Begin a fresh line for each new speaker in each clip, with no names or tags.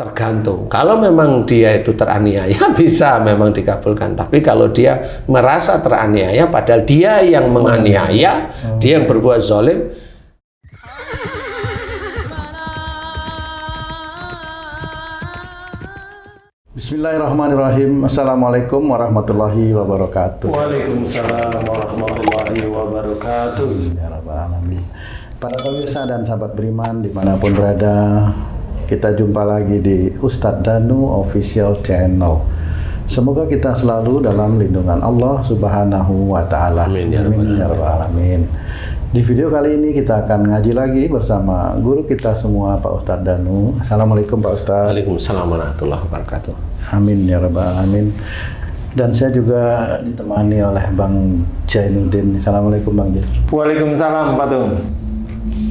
Tergantung. Kalau memang dia itu teraniaya bisa memang dikabulkan. Tapi kalau dia merasa teraniaya padahal dia yang menganiaya, dia yang berbuat zalim.
Bismillahirrahmanirrahim. Assalamualaikum warahmatullahi wabarakatuh.
Waalaikumsalam warahmatullahi wabarakatuh.
Ya Rabbal Alamin. Para pemirsa dan sahabat beriman dimanapun berada, kita jumpa lagi di Ustadz Danu Official Channel. Semoga kita selalu dalam lindungan Allah Subhanahu wa Ta'ala.
Amin ya
Rabbal Alamin. Di video kali ini kita akan ngaji lagi bersama guru kita semua, Pak Ustadz Danu. Assalamualaikum Pak Ustadz.
Waalaikumsalam warahmatullahi wabarakatuh.
Amin ya Rabbal Alamin. Dan saya juga ditemani oleh Bang Jainuddin. Assalamualaikum Bang Jain.
Waalaikumsalam Pak Tung.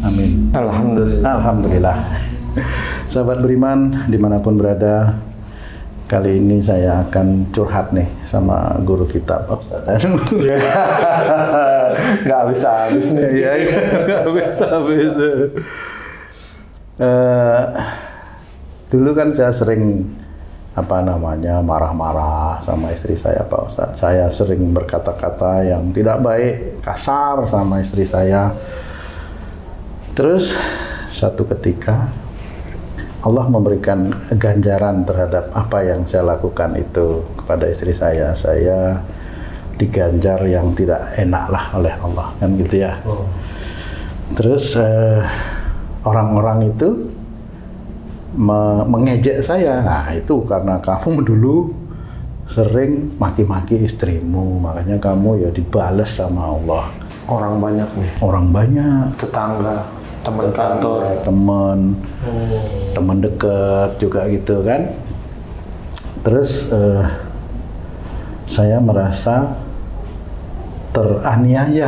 Amin.
Alhamdulillah.
Alhamdulillah. Sahabat beriman dimanapun berada, kali ini saya akan curhat nih sama guru kita Pak Ustadz.
Nggak habis-habis nih.
Iya, nggak habis-habis. Dulu kan saya sering marah-marah sama istri saya Pak Ustadz. Saya sering berkata-kata yang tidak baik, kasar sama istri saya. Terus satu ketika Allah memberikan ganjaran terhadap apa yang saya lakukan itu kepada istri saya. Saya diganjar yang tidak enak lah oleh Allah, kan gitu ya. Terus orang-orang itu mengejek saya. Nah itu karena kamu dulu sering maki-maki istrimu, makanya kamu ya dibales sama Allah.
Orang banyak nih.
Orang banyak.
Tetangga, teman kantor.
Teman dekat juga gitu kan. Terus saya merasa teraniaya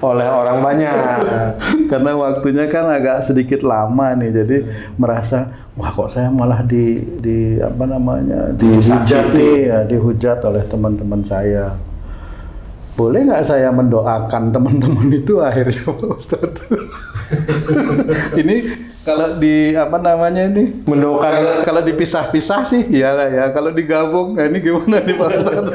Oleh orang banyak.
karena waktunya kan agak sedikit lama nih, jadi merasa wah kok saya malah dihujat nih ya, dihujat oleh teman-teman saya. Boleh nggak saya mendoakan teman-teman itu akhirnya Pak Ustadz? Ini kalau
Mendoakan.
kalau dipisah-pisah sih iyalah ya, kalau digabung ini gimana nih Pak Ustadz?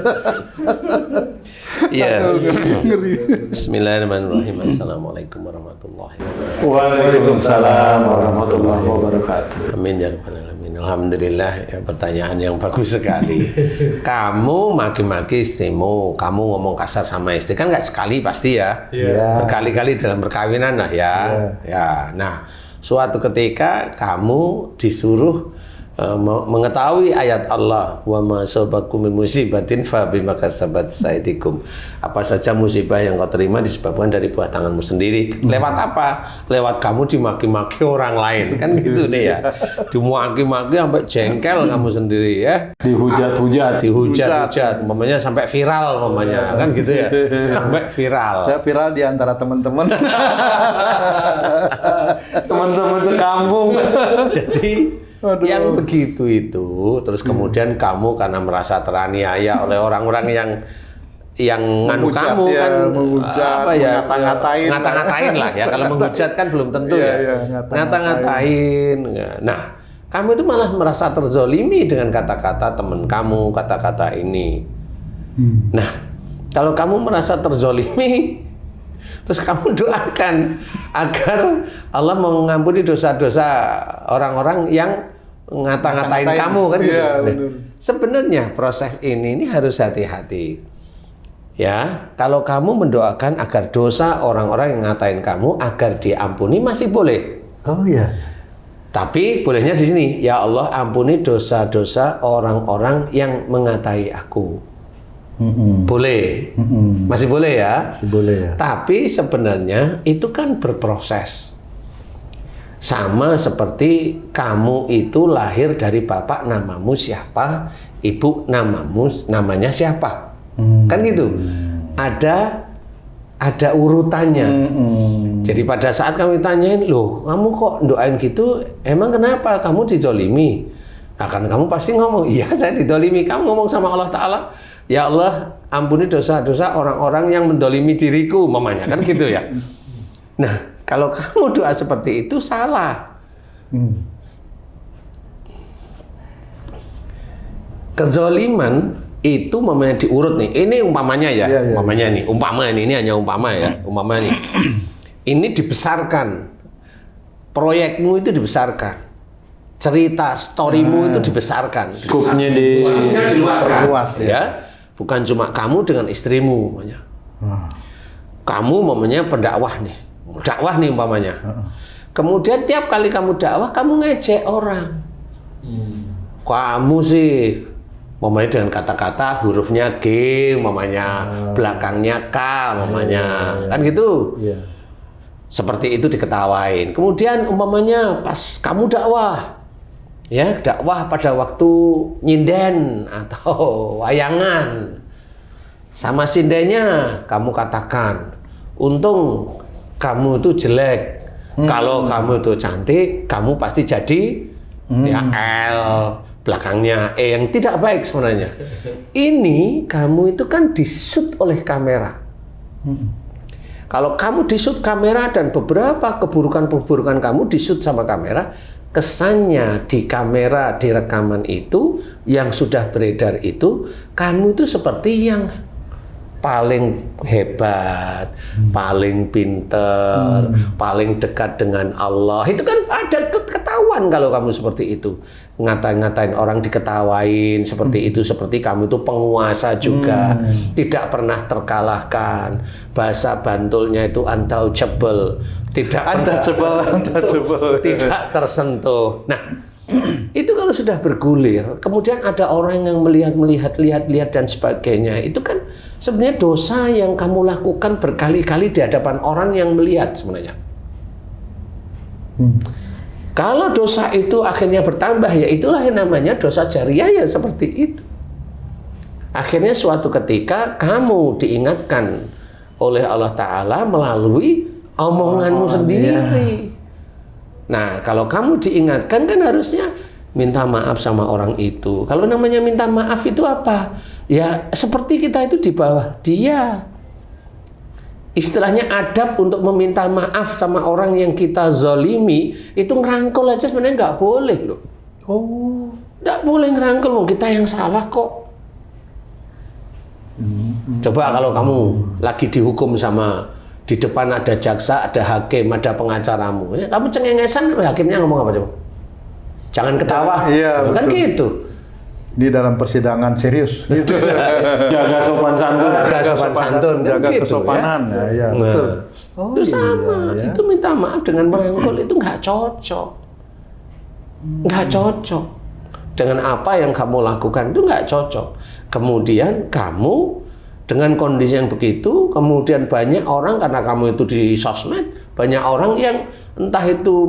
Iya.
Ngeri.
Bismillahirrahmanirrahim. Assalamualaikum warahmatullahi wabarakatuh.
Waalaikumsalam warahmatullahi wabarakatuh.
Amin ya rabbal alamin. Alhamdulillah, ya, pertanyaan yang bagus sekali. Kamu maki-maki istrimu, kamu ngomong kasar sama istri kan nggak sekali pasti ya.
Iya.
Berkali-kali dalam perkawinan lah ya. Ya. Nah, suatu ketika kamu disuruh mengetahui ayat Allah, wa ma asabakum min musibatin fa bima kasabat aydikum. Apa saja musibah yang kau terima disebabkan dari buah tanganmu sendiri. Lewat apa? Lewat kamu dimaki-maki orang lain, kan gitu nih ya. Dimaki-maki sampai jengkel kamu sendiri ya. Dihujat, umpamanya sampai viral umpamanya, kan gitu ya. Sampai viral.
Saya viral di antara teman-teman.
Teman-teman sekampung.
Jadi yang begitu itu, terus kemudian kamu karena merasa teraniaya oleh orang-orang yang nganu kamu
ya,
kan
ngata-ngatain
lah ya. Kalau menghujat kan belum tentu ya. Ngata-ngatain. Nah, kamu itu malah merasa terzolimi dengan kata-kata teman kamu, kata-kata ini. Nah, kalau kamu merasa terzolimi, terus kamu doakan agar Allah mengampuni dosa-dosa orang-orang yang ngata-ngatain kamu kan gitu.
Iya,
nah, sebenarnya proses ini harus hati-hati. Ya, kalau kamu mendoakan agar dosa orang-orang yang ngatain kamu agar diampuni masih boleh.
Oh iya.
Tapi bolehnya di sini, ya Allah ampuni dosa-dosa orang-orang yang mengatai aku. Boleh, masih boleh ya.
Masih boleh ya.
Tapi sebenarnya itu kan berproses. Sama seperti kamu itu lahir dari bapak namamu siapa, ibu namanya siapa, kan gitu. Ada urutannya. Jadi pada saat kamu ditanyain, loh kamu kok doain gitu, emang kenapa kamu dizolimi? Nah, kan kamu pasti ngomong, iya saya dizolimi. Kamu ngomong sama Allah Ta'ala, ya Allah ampuni dosa-dosa orang-orang yang mendolimi diriku, mamanya kan gitu ya. Nah, kalau kamu doa seperti itu salah. kezoliman itu umpamanya diurut nih. Ini umpamanya ya, umpamanya nih, umpama ini hanya umpama ya, umpama nih. Ini dibesarkan, proyekmu itu dibesarkan, cerita storymu itu dibesarkan,
Skupnya
diluaskan,
Luas,
ya. Bukan cuma kamu dengan istrimu, umpamanya. Kamu umpamanya pendakwah nih, dakwah nih umpamanya. Kemudian tiap kali kamu dakwah, kamu ngejek orang. Kamu sih, umpamanya dengan kata-kata hurufnya G, umpamanya belakangnya K, umpamanya, kan gitu.
Iya.
Seperti itu diketawain. Kemudian umpamanya pas kamu dakwah, ya dakwah pada waktu nyinden atau wayangan, sama sindennya kamu katakan, untung kamu itu jelek, kalau kamu itu cantik, kamu pasti jadi ya L, belakangnya E yang tidak baik sebenarnya. Ini kamu itu kan dishoot oleh kamera. Kalau kamu dishoot kamera dan beberapa keburukan-keburukan kamu dishoot sama kamera, kesannya di kamera, di rekaman itu yang sudah beredar itu, kamu itu seperti yang paling hebat, paling pinter, paling dekat dengan Allah. Itu kan ada ketahuan kalau kamu seperti itu. Ngatain orang diketawain seperti itu, seperti kamu itu penguasa juga, tidak pernah terkalahkan. Bahasa Bantulnya itu untouchable, tidak tidak tersentuh. Nah, itu kalau sudah bergulir, kemudian ada orang yang melihat dan sebagainya, itu kan sebenarnya dosa yang kamu lakukan berkali-kali di hadapan orang yang melihat sebenarnya. Kalau dosa itu akhirnya bertambah, ya itulah yang namanya dosa jariah ya seperti itu. Akhirnya suatu ketika kamu diingatkan oleh Allah Ta'ala melalui omonganmu sendiri. Nah, kalau kamu diingatkan kan harusnya minta maaf sama orang itu. Kalau namanya minta maaf itu apa? Ya seperti kita itu di bawah dia. Istilahnya adab untuk meminta maaf sama orang yang kita zalimi, itu ngerangkul aja sebenarnya nggak boleh loh.
Oh,
Nggak boleh ngerangkul, kita yang salah kok. Coba kalau kamu lagi dihukum sama, di depan ada jaksa, ada hakim, ada pengacaramu, ya, kamu cengengesan, hakimnya ngomong apa coba? Jangan ketawa,
Iya,
kan
betul.
gitu.
Di dalam persidangan serius. Gitu.
Jaga sopan santun.
Jaga sopan santun,
jaga
gitu,
kesopanan.
ya.
Ya,
Nah,
betul.
itu sama, itu minta maaf dengan merangkul itu nggak cocok, nggak cocok dengan apa yang kamu lakukan, itu nggak cocok. Kemudian kamu dengan kondisi yang begitu, kemudian banyak orang, karena kamu itu di sosmed, banyak orang yang entah itu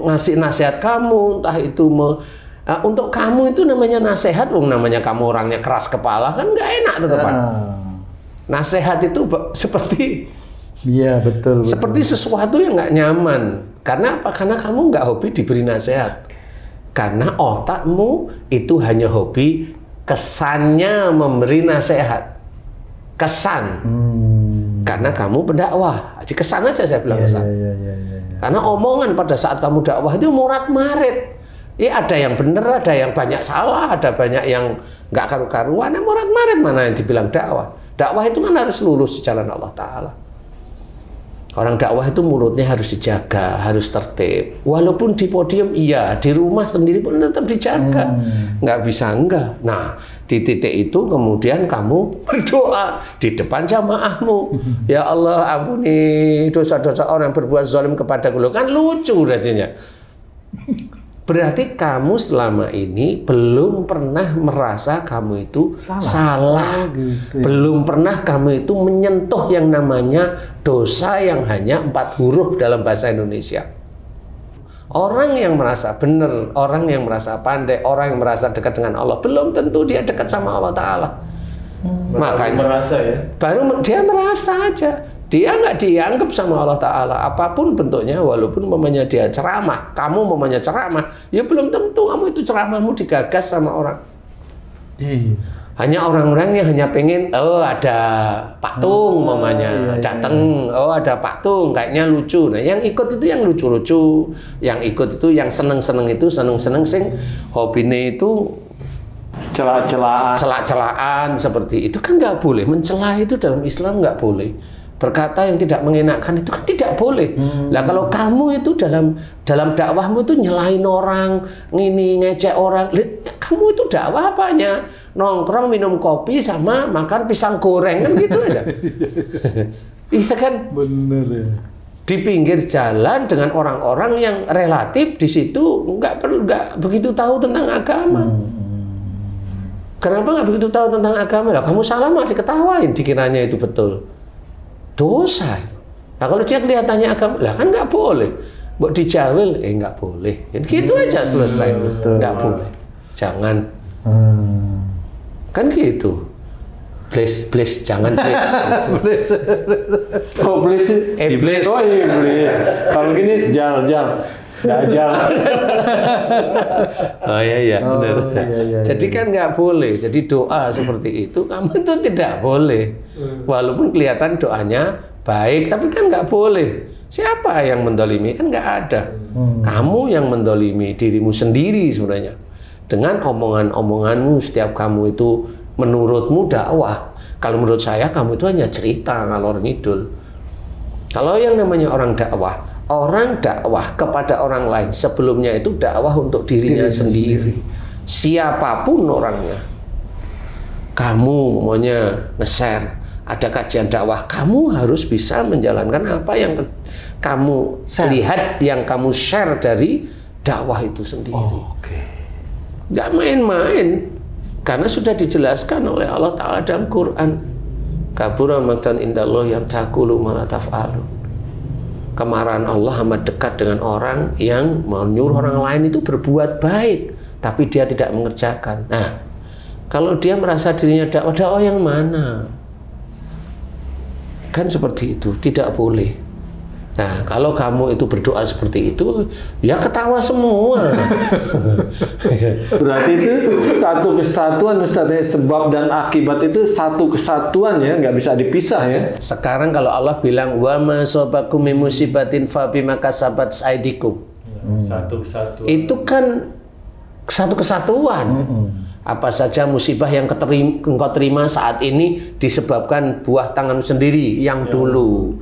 ngasih nasihat kamu, entah itu untuk kamu itu namanya nasihat, namanya kamu orangnya keras kepala, kan nggak enak tetepan. Nasihat itu seperti
Iya, betul.
seperti sesuatu yang nggak nyaman. Karena apa? Karena kamu nggak hobi diberi nasihat. Karena otakmu itu hanya hobi kesannya memberi nasihat. Kesan. Karena kamu pendakwah. Jadi kesan aja saya bilang kesan.
Iya.
Karena omongan pada saat kamu dakwah itu morat-marit. Ya ada yang benar, ada yang banyak salah, ada banyak yang nggak karu-karuan. Morat-marit mana yang dibilang dakwah? Dakwah itu kan harus lurus di jalan Allah Ta'ala. Orang dakwah itu mulutnya harus dijaga, harus tertib. Walaupun di podium iya, di rumah sendiri pun tetap dijaga. Nggak bisa enggak. Nah, di titik itu kemudian kamu berdoa di depan jamaahmu. Ya Allah, ampuni dosa-dosa orang berbuat zalim kepadaku. Kan lucu rasanya. Berarti kamu selama ini belum pernah merasa kamu itu salah.
Gitu ya.
Belum pernah kamu itu menyentuh yang namanya dosa yang hanya 4 huruf dalam bahasa Indonesia. Orang yang merasa benar, orang yang merasa pandai, orang yang merasa dekat dengan Allah, belum tentu dia dekat sama Allah Ta'ala. Makanya
merasa ya.
baru dia merasa aja. Dia nggak dianggap sama Allah Ta'ala apapun bentuknya, walaupun umpamanya dia ceramah, kamu umpamanya ceramah, ya belum tentu kamu itu ceramahmu digagas sama orang. Hanya orang-orang yang hanya pengen, oh ada Pak Tung umpamanya datang, oh ada Pak Tung kayaknya lucu. Nah yang ikut itu yang lucu-lucu, yang ikut itu yang seneng-seneng itu seneng-seneng sing hobine itu celak-celakan seperti itu kan nggak boleh. Mencela itu dalam Islam nggak boleh. Berkata yang tidak mengenakan itu kan tidak boleh. Lah kalau kamu itu dalam dakwahmu itu nyelain orang, ngecek orang, kamu itu dakwah apanya? Nongkrong minum kopi sama makan pisang goreng kan gitu aja. Iya kan?
Bener ya.
Di pinggir jalan dengan orang-orang yang relatif di situ nggak begitu tahu tentang agama. Kenapa nggak begitu tahu tentang agama? Lah kamu salah mah diketawain, dikiranya itu betul. Dosa itu. Nah kalau dia kelihatannya agama, lah kan nggak boleh. Buat dijawil, nggak boleh. Gitu aja selesai. Nggak boleh. Jangan. Kan gitu. Please, jangan please.
Oh please,
Iblis.
Oh iblis. Kalau gini, Dajjal.
Oh iya, benar.
Iya.
Jadi kan nggak boleh. Jadi doa seperti itu, kamu itu tidak boleh. Walaupun kelihatan doanya baik, tapi kan nggak boleh. Siapa yang mendolimi? Kan nggak ada. Kamu yang mendolimi dirimu sendiri sebenarnya. Dengan omongan-omonganmu, setiap kamu itu menurutmu dakwah. Kalau menurut saya kamu itu hanya cerita ngalor ngidul. Kalau yang namanya orang dakwah kepada orang lain sebelumnya itu dakwah untuk dirinya sendiri. Siapapun orangnya. Kamu maunya nge-share, ada kajian dakwah, kamu harus bisa menjalankan apa yang kamu lihat, yang kamu share dari dakwah itu sendiri. Gak main-main. Karena sudah dijelaskan oleh Allah Ta'ala dalam Quran. Kabura maqtan indallah yang taqulu ma la taf'alun. Kemarahan Allah amat dekat dengan orang yang menyuruh orang lain itu berbuat baik, tapi dia tidak mengerjakan. Nah, kalau dia merasa dirinya dakwah yang mana? Kan seperti itu, tidak boleh. Nah, kalau kamu itu berdoa seperti itu, ya ketawa semua.
Berarti itu satu kesatuan, Ustaz, ya? Sebab dan akibat itu satu kesatuan ya, nggak bisa dipisah ya.
Sekarang kalau Allah bilang wa ma sobakum min musibatin fa bima kasabat aydikum.
Satu kesatuan.
Itu kan satu kesatuan. Apa saja musibah yang engkau terima saat ini disebabkan buah tanganmu sendiri yang dulu.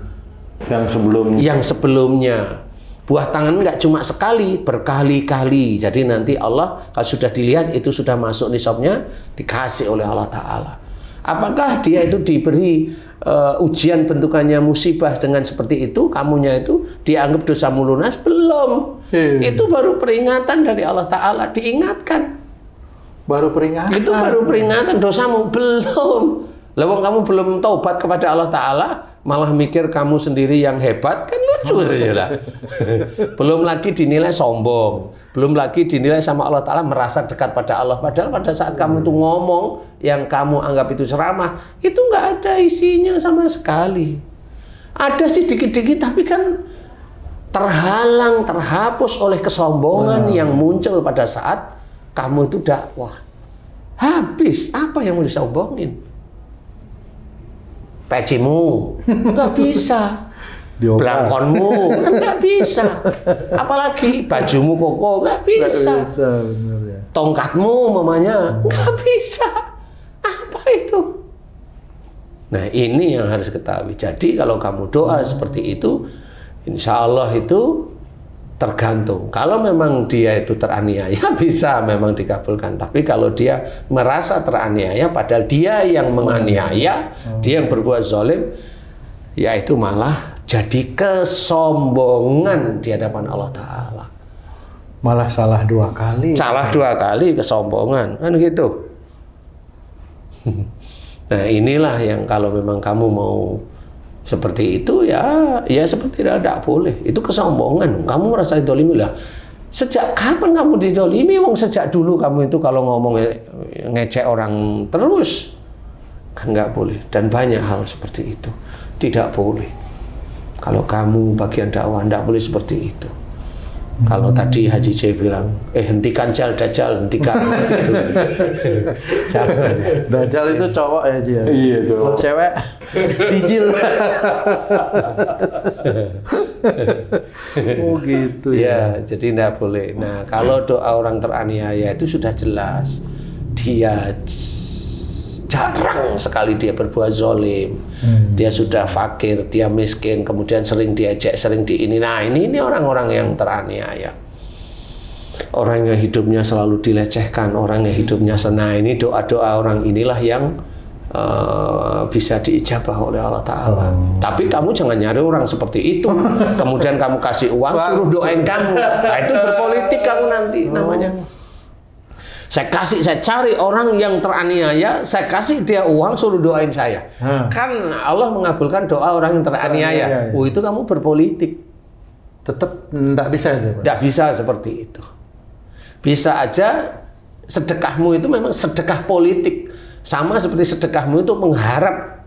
Yang sebelumnya buah tangan nggak cuma sekali, berkali-kali. Jadi nanti Allah kalau sudah dilihat itu sudah masuk nisabnya, dikasih oleh Allah Ta'ala. Apakah dia itu diberi ujian bentukannya musibah dengan seperti itu, kamunya itu dianggap dosamu lunas? Belum. Itu baru peringatan dari Allah Ta'ala, diingatkan.
Baru peringatan.
Itu baru peringatan, dosamu belum. Lawang kamu belum taubat kepada Allah Ta'ala, malah mikir kamu sendiri yang hebat, kan lucu saja lah. Belum lagi dinilai sombong, belum lagi dinilai sama Allah Ta'ala merasa dekat pada Allah. Padahal pada saat kamu itu ngomong, yang kamu anggap itu ceramah, itu nggak ada isinya sama sekali. Ada sih dikit-dikit, tapi kan terhalang, terhapus oleh kesombongan yang muncul pada saat kamu itu dakwah. Habis, apa yang mau disombongin? Pecimu nggak bisa, belangkonmu kan nggak bisa, apalagi bajumu koko nggak bisa,
bener ya.
tongkatmu mamanya nggak bisa, apa itu? Nah ini yang harus ketahui. Jadi kalau kamu doa seperti itu, insya Allah itu tergantung. Kalau memang dia itu teraniaya bisa memang dikabulkan. Tapi kalau dia merasa teraniaya padahal dia yang menganiaya, dia yang berbuat zalim, ya itu malah jadi kesombongan di hadapan Allah Ta'ala.
Malah salah dua kali.
Salah dua kali kesombongan, kan gitu. Nah inilah yang kalau memang kamu mau seperti itu ya seperti tidak boleh. Itu kesombongan. Kamu merasa didolimi lah. Sejak kapan kamu didolimi? Wong sejak dulu kamu itu kalau ngomong ngecek orang terus kan nggak boleh. Dan banyak hal seperti itu tidak boleh. Kalau kamu bagian dakwah nggak boleh seperti itu. Kalau tadi Haji C bilang, hentikan Dajjal, hentikan. Jangan.
Dajjal itu cowok ya, Ji.
Iya tuh.
Kalau cewek, dijil. Oh gitu
ya. Jadi tidak boleh. Nah, kalau doa orang teraniaya itu sudah jelas. dia jarang sekali dia berbuat zolim, dia sudah fakir, dia miskin, kemudian sering diejek, sering di ini. Nah ini orang-orang yang teraniaya, orang yang hidupnya selalu dilecehkan, orang yang hidupnya senang. Ini doa-doa orang inilah yang bisa diijabah oleh Allah Ta'ala. Tapi kamu jangan nyari orang seperti itu, kemudian kamu kasih uang, suruh doain kamu. Nah itu berpolitik kamu nanti namanya. Saya cari orang yang teraniaya, saya kasih dia uang, suruh doain saya. Kan Allah mengabulkan doa orang yang teraniaya. Oh itu kamu berpolitik.
Tetap tidak bisa aja, Pak.
Tidak bisa seperti itu. Bisa aja sedekahmu itu memang sedekah politik. Sama seperti sedekahmu itu mengharap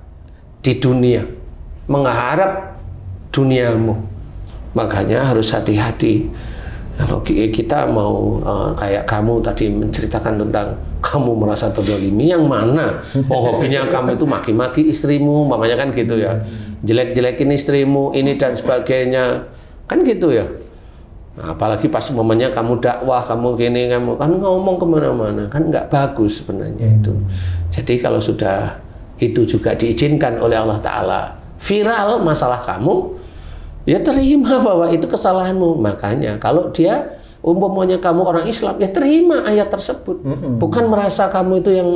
di dunia, mengharap duniamu. Makanya harus hati-hati. Kalau kita mau kayak kamu tadi menceritakan tentang kamu merasa terzalimi, yang mana? Oh hobinya kamu itu maki-maki istrimu, mamanya kan gitu ya. Jelek-jelekin istrimu, ini dan sebagainya. Kan gitu ya. Nah, apalagi pas momennya kamu dakwah, kamu gini, kamu kan ngomong kemana-mana, kan nggak bagus sebenarnya itu. Jadi kalau sudah itu juga diizinkan oleh Allah Ta'ala, viral masalah kamu, ya terima bahwa itu kesalahanmu. Makanya kalau dia umpamanya kamu orang Islam, ya terima ayat tersebut. Bukan merasa kamu itu yang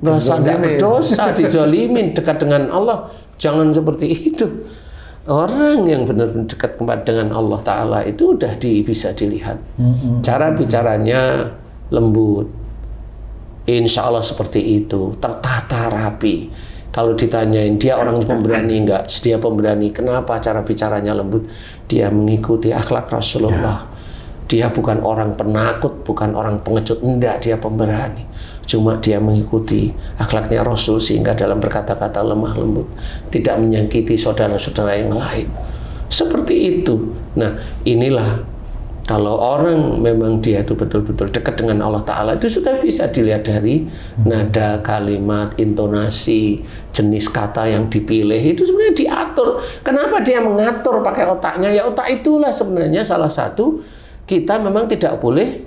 merasa tidak berdosa, dizalimin, dekat dengan Allah. Jangan seperti itu. Orang yang benar-benar dekat dengan Allah Ta'ala itu udah bisa dilihat. Cara bicaranya lembut, insya Allah seperti itu, tertata rapi. Kalau ditanyain dia orang pemberani enggak, dia pemberani. Kenapa cara bicaranya lembut? Dia mengikuti akhlak Rasulullah. Dia bukan orang penakut, bukan orang pengecut, enggak, dia pemberani. Cuma dia mengikuti akhlaknya Rasul sehingga dalam berkata-kata lemah lembut, tidak menyakiti saudara-saudara yang lain. Seperti itu. Nah, inilah kalau orang memang dia itu betul-betul dekat dengan Allah Ta'ala, itu sudah bisa dilihat dari nada, kalimat, intonasi, jenis kata yang dipilih, itu sebenarnya diatur. Kenapa dia mengatur pakai otaknya? Ya otak itulah sebenarnya salah satu, kita memang tidak boleh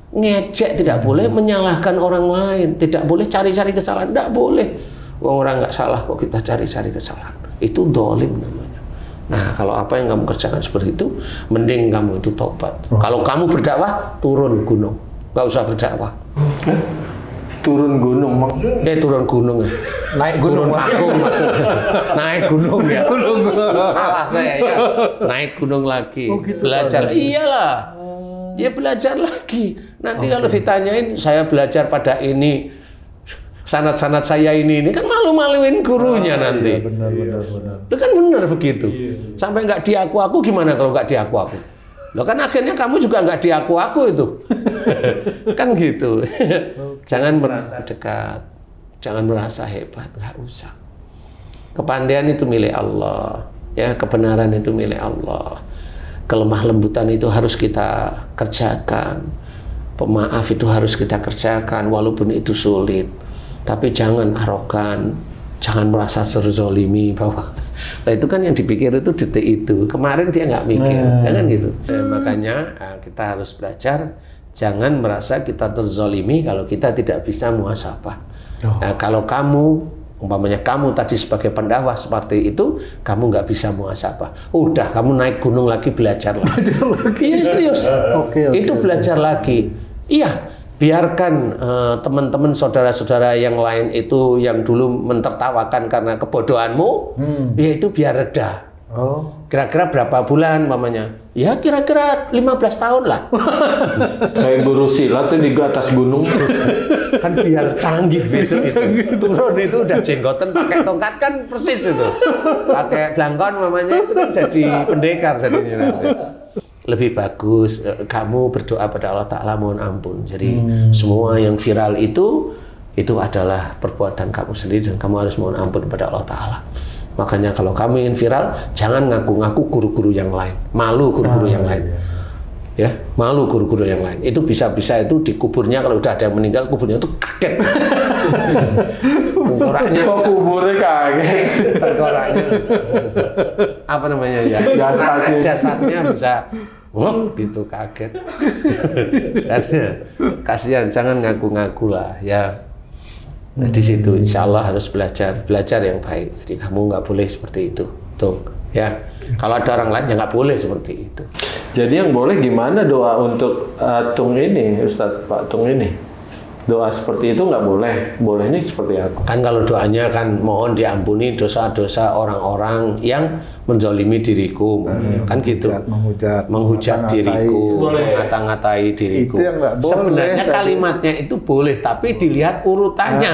ngejek, tidak boleh menyalahkan orang lain, tidak boleh cari-cari kesalahan, tidak boleh. Orang nggak salah kok kita cari-cari kesalahan. Itu dolim namanya. Nah, kalau apa yang kamu kerjakan seperti itu, mending kamu itu tobat. Kalau kamu berdakwah, turun gunung, nggak usah berdakwah.
Turun gunung maksudnya?
Turun gunung.
Naik gunung.
Turun panggung maksudnya. Naik gunung ya. Salah saya ya. Naik gunung lagi.
Gitu,
belajar. Iyalah. Ya belajar lagi. Nanti kalau ditanyain, saya belajar pada ini, sanad-sanad saya ini kan malu-maluin gurunya nanti.
Iya, benar.
Itu kan benar begitu. Sampai nggak diaku-aku, gimana kalau nggak diaku-aku? Loh kan akhirnya kamu juga nggak diaku-aku itu. Kan gitu. Jangan merasa dekat, jangan merasa hebat, nggak usah. Kepandaian itu milik Allah, ya, kebenaran itu milik Allah. Kelemah lembutan itu harus kita kerjakan. Pemaaf itu harus kita kerjakan walaupun itu sulit. Tapi jangan arogan, jangan merasa terzalimi bahwa nah itu kan yang dipikir itu detik itu. Kemarin dia nggak mikir, kan gitu. Makanya kita harus belajar jangan merasa kita terzalimi kalau kita tidak bisa muhasabah. Nah, kalau kamu umpamanya kamu tadi sebagai pendakwah seperti itu, kamu nggak bisa muhasabah. Udah, kamu naik gunung lagi, belajar lagi. Iya serius. Itu belajar lagi. Iya, biarkan teman-teman saudara-saudara yang lain itu yang dulu mentertawakan karena kebodohanmu, ya itu biar reda. Kira-kira berapa bulan mamanya? Ya kira-kira 15 tahun lah.
Kayak guru silat di atas gunung.
Kan biar canggih besok itu. Turun itu udah jenggotan pakai tongkat kan persis itu. Pakai blangkon mamanya itu kan jadi pendekar jadinya nanti. Lebih bagus kamu berdoa pada Allah Ta'ala mohon ampun. Jadi semua yang viral itu adalah perbuatan kamu sendiri dan kamu harus mohon ampun pada Allah Ta'ala. Makanya kalau kamu ingin viral, jangan ngaku-ngaku guru-guru yang lain. Malu guru-guru yang lain. Ya, malu guru-guru yang lain. Itu bisa-bisa itu di kuburnya kalau udah ada yang meninggal, kuburnya itu kaget. Tengkoraknya.
Kok kuburnya kaget?
Tengkoraknya. Apa namanya ya? Jasadnya bisa Wah, gitu kaget. Karena kasihan, jangan ngaku-ngaku lah ya. Nah, di situ insya Allah harus belajar yang baik. Jadi kamu nggak boleh seperti itu, Tung. Ya, kalau ada orang lain ya nggak boleh seperti itu.
Jadi yang boleh gimana doa untuk Tung ini, Ustadz Pak Tung ini? Doa seperti itu nggak boleh. Bolehnya seperti apa?
Kan kalau doanya kan mohon diampuni dosa-dosa orang-orang yang menzalimi diriku, kan gitu. Menghujat diriku, mengata-ngatai diriku.
Itu yang nggak boleh.
Sebenarnya kalimatnya itu boleh, tapi dilihat urutannya.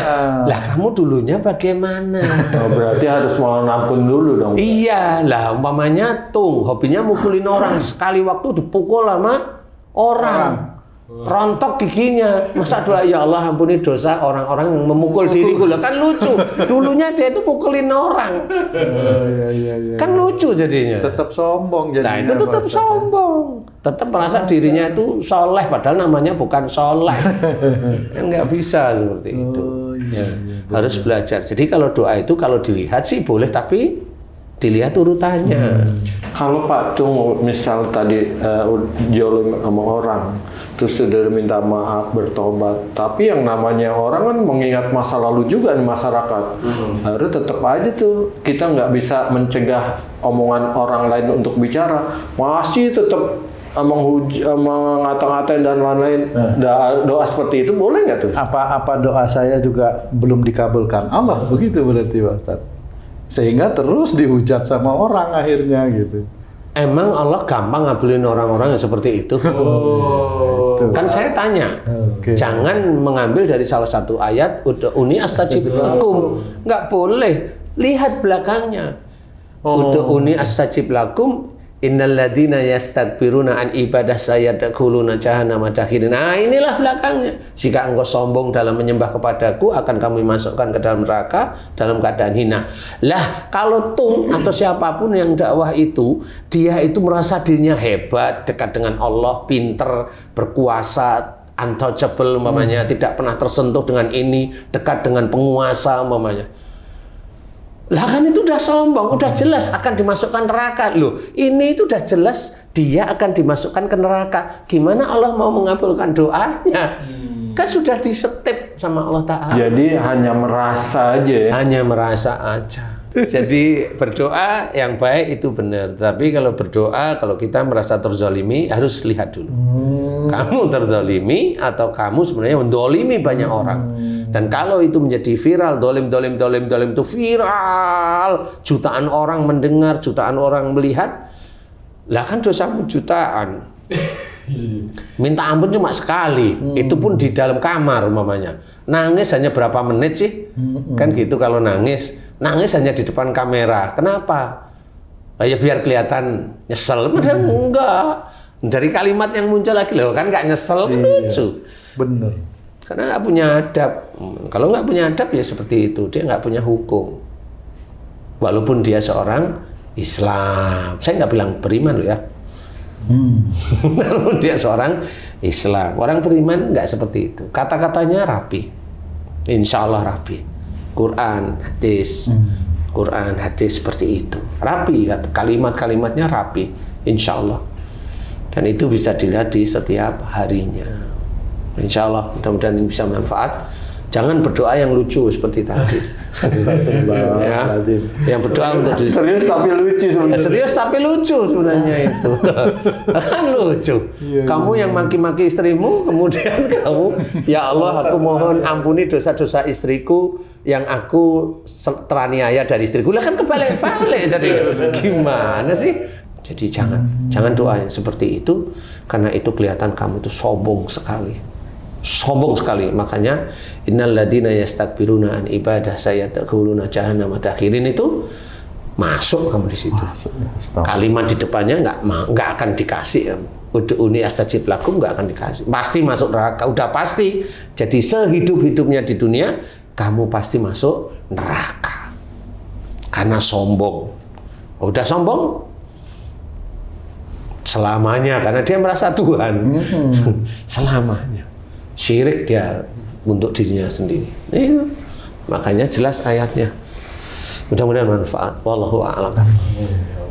Lah kamu dulunya bagaimana?
Oh, berarti harus mohon ampun dulu dong.
Iya, lah umpamanya Tung hobinya mukulin orang, sekali waktu dipukul sama orang. Rontok giginya, masa doa ya Allah ampuni dosa orang-orang yang memukul diriku, lah kan lucu. Dulunya dia itu mukulin orang, kan lucu jadinya.
Tetap sombong jadinya.
Nah itu tetap sombong, tetap merasa dirinya itu soleh, padahal namanya bukan soleh. Kan nggak bisa seperti itu. Harus belajar. Jadi kalau doa itu kalau dilihat sih boleh, tapi dilihat urutannya.
Kalau Pak Tung misal tadi jolim sama orang, terus sudah minta maaf, bertobat, tapi yang namanya orang kan mengingat masa lalu juga di masyarakat. Harus tetap aja tuh kita nggak bisa mencegah omongan orang lain untuk bicara, masih tetap mengata-ngatain dan lain-lain. Doa seperti itu boleh nggak tuh?
Apa doa saya juga belum dikabulkan Allah, begitu berarti Pak Ustadz. Sehingga terus dihujat sama orang akhirnya gitu.
Emang Allah gampang ngabulin orang-orang yang seperti itu? Kan saya tanya, jangan mengambil dari salah satu ayat ud'uni astajib lakum. Nggak boleh, lihat belakangnya. Ud'uni astajib lakum innal ladzina yastakbiruna an ibadah sayadkhuluna jahannama dakhirin. Nah, inilah belakangnya. Jika engkau sombong dalam menyembah kepadaku, akan kami masukkan ke dalam neraka dalam keadaan hina. Lah, kalau Tung atau siapapun yang dakwah itu, dia itu merasa dirinya hebat, dekat dengan Allah, pinter, berkuasa, untouchable umpamanya, tidak pernah tersentuh dengan ini, dekat dengan penguasa umpamanya. Lah kan itu udah sombong, udah jelas akan dimasukkan neraka. Loh, ini itu udah jelas dia akan dimasukkan ke neraka. Gimana Allah mau mengabulkan doanya? Kan sudah disetip sama Allah Ta'ala.
Jadi hanya merasa aja ya?
Hanya merasa aja. Jadi berdoa yang baik itu benar. Tapi kalau berdoa, kalau kita merasa terzalimi, harus lihat dulu. Kamu terzalimi atau kamu sebenarnya mendolimi banyak orang. Dan kalau itu menjadi viral, dolim itu viral, jutaan orang mendengar, jutaan orang melihat, lah kan dosamu jutaan. Minta ampun cuma sekali, itu pun di dalam kamar umpamanya. Nangis hanya berapa menit sih? Kan gitu kalau nangis hanya di depan kamera. Kenapa? Lah ya biar kelihatan nyesel, padahal enggak. Dari kalimat yang muncul lagi loh, kan nggak nyesel, kan lucu.
Bener.
Karena nggak punya adab. Kalau nggak punya adab ya seperti itu, dia nggak punya hukum. Walaupun dia seorang Islam, saya nggak bilang beriman loh ya. Walaupun dia seorang Islam, orang beriman nggak seperti itu. Kata-katanya rapi, insya Allah rapi. Quran, hadis seperti itu, rapi. Kalimat-kalimatnya rapi, insya Allah. Dan itu bisa dilihat di setiap harinya. Insya Allah, mudah-mudahan ini bisa bermanfaat. Jangan berdoa yang lucu seperti tadi. Ya, yang berdoa untuk diri.
Serius tapi lucu sebenarnya.
Serius tapi lucu sebenarnya itu. Kan lucu. Kamu yang maki-maki istrimu, kemudian kamu, ya Allah, aku mohon ampuni dosa-dosa istriku yang aku teraniaya dari istriku. Lah kan kebalik-balik jadi gimana sih? Jadi jangan doa yang seperti itu, karena itu kelihatan kamu itu sombong sekali. Sombong sekali. Makanya innal ladzina yastakbiruna an ibadah sayadkhuluna jahannama dakhirin, itu masuk kamu di situ. Kalimat di depannya nggak akan dikasih. Ud'uni astajib lakum nggak akan dikasih. Pasti masuk neraka, udah pasti. Jadi sehidup-hidupnya di dunia kamu pasti masuk neraka. Karena sombong. Udah sombong selamanya, karena dia merasa Tuhan. Selamanya. Syirik dia untuk dirinya sendiri. Itu makanya jelas ayatnya. Mudah-mudahan manfaat. Wallahu a'lam.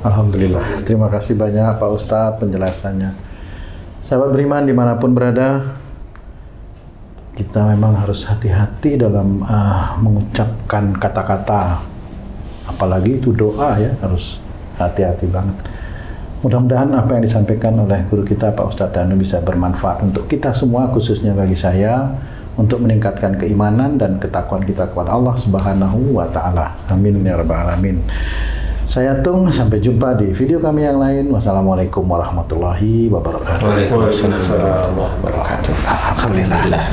Alhamdulillah. Terima kasih banyak Pak Ustadz penjelasannya. Sahabat beriman dimanapun berada, kita memang harus hati-hati dalam mengucapkan kata-kata, apalagi itu doa ya, harus hati-hati banget. Mudah-mudahan apa yang disampaikan oleh guru kita Pak Ustadz Danu bisa bermanfaat untuk kita semua, khususnya bagi saya, untuk meningkatkan keimanan dan ketakwaan kita kepada Allah Subhanahu wa Ta'ala. Amin ya Rabbal Alamin. Saya Tung, sampai jumpa di video kami yang lain. Wassalamualaikum warahmatullahi wabarakatuh.
Waalaikumsalam warahmatullahi wabarakatuh.
Alhamdulillah.